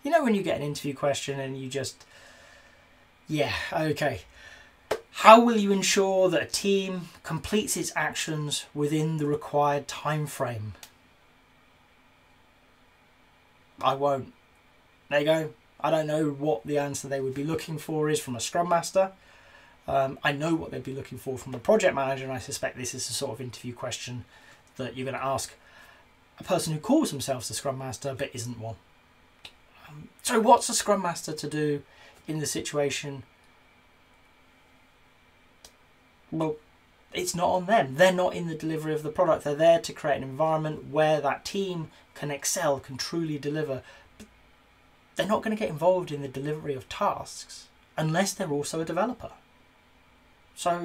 You know when you get an interview question and you just, yeah, okay. How will you ensure that a team completes its actions within the required time frame? I won't. There you go. I don't know what the answer they would be looking for is from a Scrum Master. I know what they'd be looking for from a project manager, and I suspect this is the sort of interview question that you're going to ask a person who calls themselves a Scrum Master but isn't one. So what's a Scrum Master to do in the situation? Well, it's not on them. They're not in the delivery of the product. They're there to create an environment where that team can excel, can truly deliver. But they're not going to get involved in the delivery of tasks unless they're also a developer. So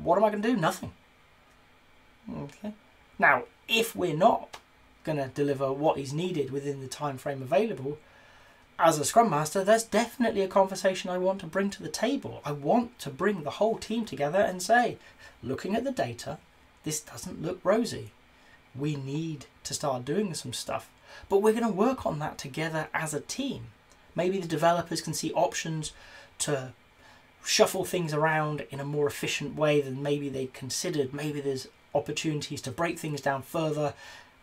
what am I going to do? Nothing. Okay. Now, if we're not going to deliver what is needed within the time frame available, as a Scrum Master, there's definitely a conversation I want to bring to the table. I want to bring the whole team together and say, looking at the data, this doesn't look rosy. We need to start doing some stuff, but we're going to work on that together as a team. Maybe the developers can see options to shuffle things around in a more efficient way than maybe they'd considered. Maybe there's opportunities to break things down further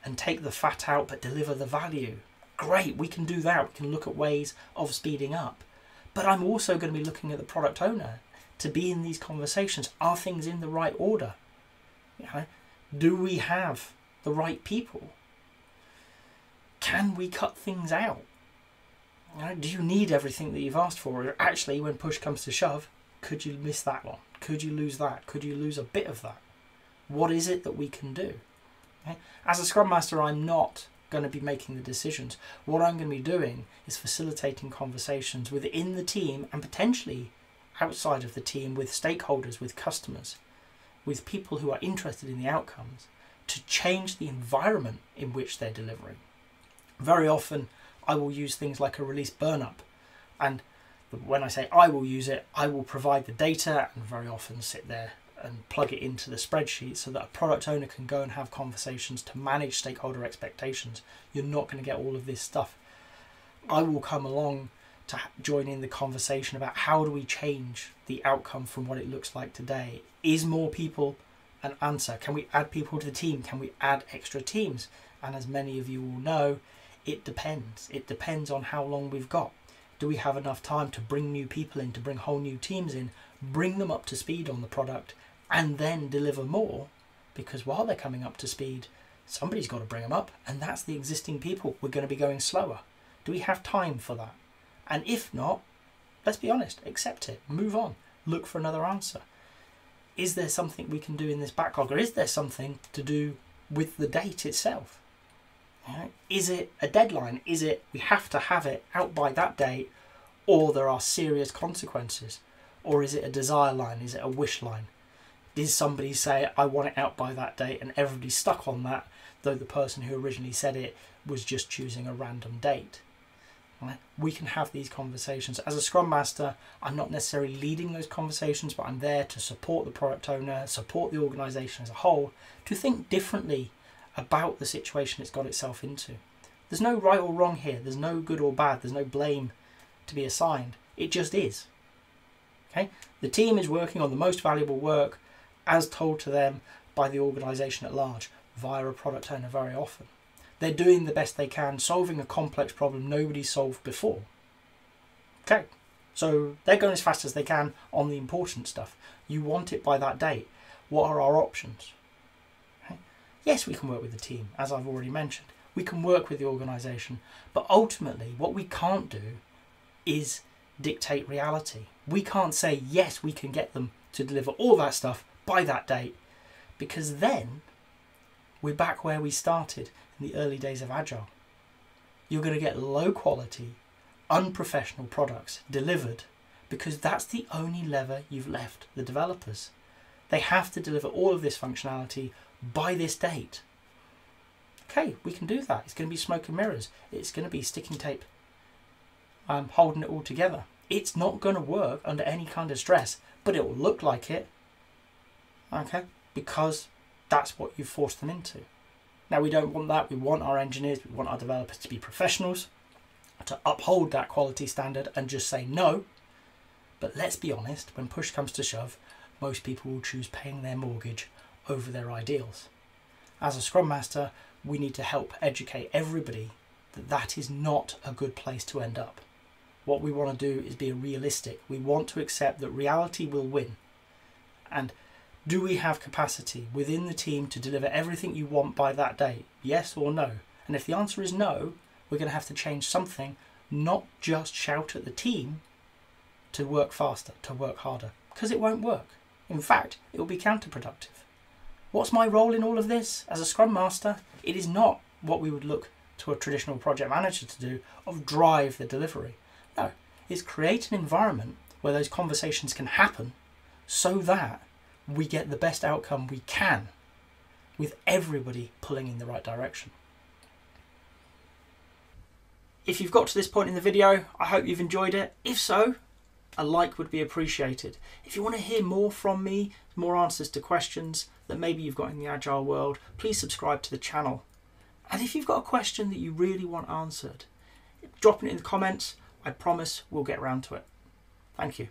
and take the fat out but deliver the value. Great, we can do that. We can look at ways of speeding up. But I'm also going to be looking at the product owner to be in these conversations. Are things in the right order? You know, do we have the right people? Can we cut things out? You know, do you need everything that you've asked for? Or actually, when push comes to shove, could you miss that one? Could you lose that? Could you lose a bit of that? What is it that we can do? Okay? As a Scrum Master, I'm not going to be making the decisions. What I'm going to be doing is facilitating conversations within the team and potentially outside of the team with stakeholders, with customers, with people who are interested in the outcomes to change the environment in which they're delivering. Very often I will use things like a release burn-up, and when I say I will use it, I will provide the data and very often sit there and plug it into the spreadsheet so that a product owner can go and have conversations to manage stakeholder expectations. You're not going to get all of this stuff. I will come along to join in the conversation about how do we change the outcome from what it looks like today. Is more people an answer? Can we add people to the team? Can we add extra teams? And as many of you will know, it depends. It depends on how long we've got. Do we have enough time to bring new people in, to bring whole new teams in, bring them up to speed on the product, and then deliver more? Because while they're coming up to speed, somebody's got to bring them up, and that's the existing people. We're going to be going slower. Do we have time for that? And if not, let's be honest, accept it, move on, look for another answer. Is there something we can do in this backlog, or is there something to do with the date itself? Right? Is it a deadline? Is it we have to have it out by that date, or there are serious consequences? Or is it a desire line? Is it a wish line? Did somebody say, I want it out by that date, and everybody's stuck on that, though the person who originally said it was just choosing a random date? Right? We can have these conversations. As a Scrum Master, I'm not necessarily leading those conversations, but I'm there to support the product owner, support the organisation as a whole, to think differently about the situation it's got itself into. There's no right or wrong here. There's no good or bad. There's no blame to be assigned. It just is. Okay? The team is working on the most valuable work as told to them by the organisation at large, via a product owner very often. They're doing the best they can, solving a complex problem nobody's solved before. Okay, so they're going as fast as they can on the important stuff. You want it by that date. What are our options? Okay. Yes, we can work with the team, as I've already mentioned. We can work with the organisation, but ultimately what we can't do is dictate reality. We can't say, yes, we can get them to deliver all that stuff by that date, because then we're back where we started in the early days of Agile. You're going to get low quality, unprofessional products delivered because that's the only lever you've left the developers. They have to deliver all of this functionality by this date. Okay, we can do that. It's going to be smoke and mirrors. It's going to be sticking tape, holding it all together. It's not going to work under any kind of stress, but it will look like it. Okay, because that's what you force them into. Now, we don't want that. We want our engineers, we want our developers to be professionals. to uphold that quality standard and just say no. But let's be honest, when push comes to shove, most people will choose paying their mortgage over their ideals. As a Scrum Master, we need to help educate everybody that that is not a good place to end up. What we want to do is be realistic. We want to accept that reality will win. And do we have capacity within the team to deliver everything you want by that date? Yes or no? And if the answer is no, we're going to have to change something, not just shout at the team to work faster, to work harder, because it won't work. In fact, it will be counterproductive. What's my role in all of this as a Scrum Master? It is not what we would look to a traditional project manager to do, of drive the delivery. No, it's create an environment where those conversations can happen so that we get the best outcome we can with everybody pulling in the right direction. If you've got to this point in the video, I hope you've enjoyed it. If so, a like would be appreciated. If you want to hear more from me, more answers to questions that maybe you've got in the Agile world, please subscribe to the channel. And if you've got a question that you really want answered, drop it in the comments. I promise we'll get around to it. Thank you.